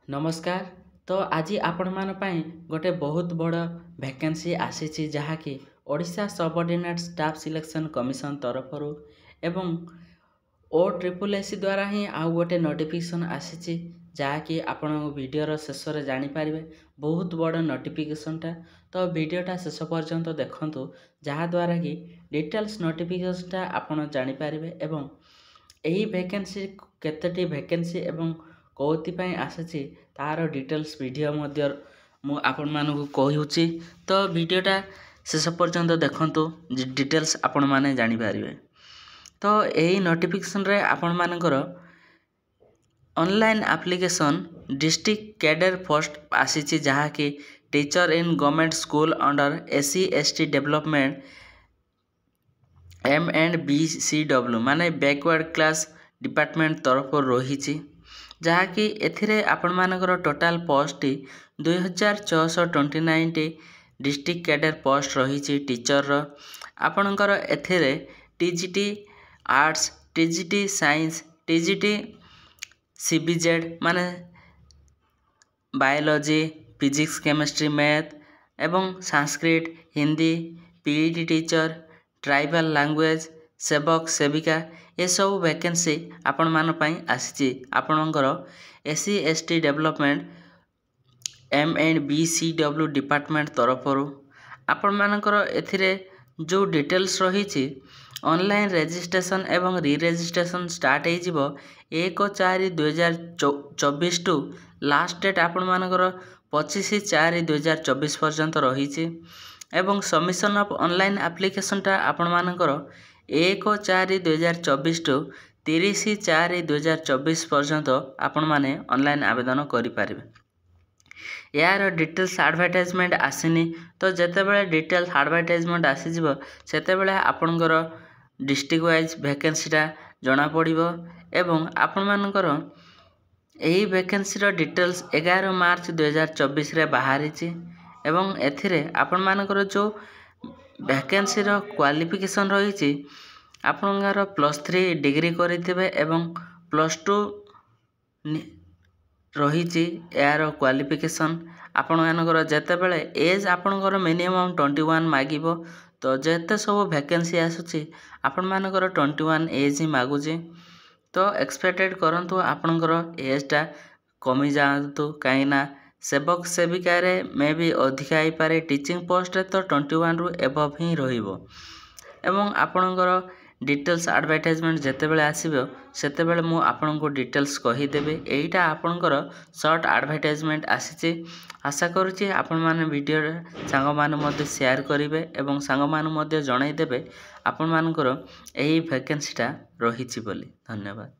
नमस्कार। तो आज आपण मान पई गोटे बहुत बड़ वैकेंसी आसीछि जहाँकि Odisha subordinate staff selection commission तरफरु एवं OSSC द्वारा ही आउ गोटे नोटिफिकेशन आसीछि जहाँकि आपण वीडियोर शेष रे जानि पारिबे। बहुत बड़ नोटिफिकेशनटा तो वीडियोटा शेष पर्यंत देखंतु जहाँ द्वारा कि डिटेल्स नोटिफिकेशनटा आपण जानि पारिबे एवं एही वैकेंसी केतेटी वैकेंसी एवं कोउथि आसीछि तार डिटेल्स वीडियो मध्य मु आपण मानकु कहूची। तो वीडियोटा शेष पर्यंत देखंतु डिटेल्स आपण माने जानि पारिबे। तो एही नोटिफिकेशन रे आपण मानकर online application district cadre post आसीछि जहाँकि teacher in government school under SC/ST development M&BCW माने बैकवर्ड क्लास डिपार्टमेंट तरफ रही जहाँकि एथिरे आपण मानकर total post 2629 district cadre post रही टीचर आपणकर एथिरे TGT arts TGT science TGT CBZ माने बायोलॉजी फिजिक्स केमिस्ट्री मैथ एवं Sanskrit Hindi PET teacher tribal language सेवक सेविका ये सब वैकेंसी आपण मान पई आसीछि। आपणकर SC/ST डेवलपमेंट M&BCW डिपार्टमेंट तरफरु आपण मानकर एथिरे जो डिटेल्स रही ऑनलाइन रजिस्ट्रेशन एवं री रजिस्ट्रेशन स्टार्ट हो जिवो 1/4/2024 टू लास्ट डेट आपण मानकर 25/4/2024 पर्यंत रही एवं सबमिशन ऑफ ऑनलाइन एप्लीकेशनटा आपण मानकर 1/4/2024 टू 30/4/2024 पर्यंत आपण माने ऑनलाइन आवेदन करि पारिबे। यार डिटेल्स एडवर्टाइजमेंट आसीनी तो जेते बेले डिटेल्स एडवर्टाइजमेंट आसी जिवो सेते बेले आपनकर डिस्ट्रिक्ट वाइज वैकेंसीटा जना पड़िबो एवं आपण मानकर एही वैकेंसी रो डिटेल्स 11 मार्च 2024 रे बाहरिछि एवं एथिरे आपण मानकर जो वैकेंसी रो क्वालिफिकेशन रही आपनकर +3 डिग्री करिथिबे एवं +2 रही यार क्वालिफिकेशन आपण मानकर जेते बेले एज आपनकर मिनिमम 21 मागिबो तो जेते सब वैकेंसी आसुची आपण मानकर 21 एज ही मागुची तो एक्सपेक्टेड करंतु आपनकर एजटा कमी जातु काइना सेवक सेविका रे मे भी अधिक आई पारे टीचिंग पोस्ट रे तो 21 रु एबव ही रहिबो एवं आपनकर डिटेल्स एडवर्टाइजमेंट जेते बेले आसीबो सेते बेले मु आपनको डिटेल्स कहि देबे। एईटा आपनकर शॉर्ट एडवर्टाइजमेंट आसीची आशा करूची आपण माने वीडियो संग मान मध्ये शेयर करिवे एवं संग मान मध्ये जणाई देबे आपण मानकर एही वैकेंसीटा रहिची बोली। धन्यवाद।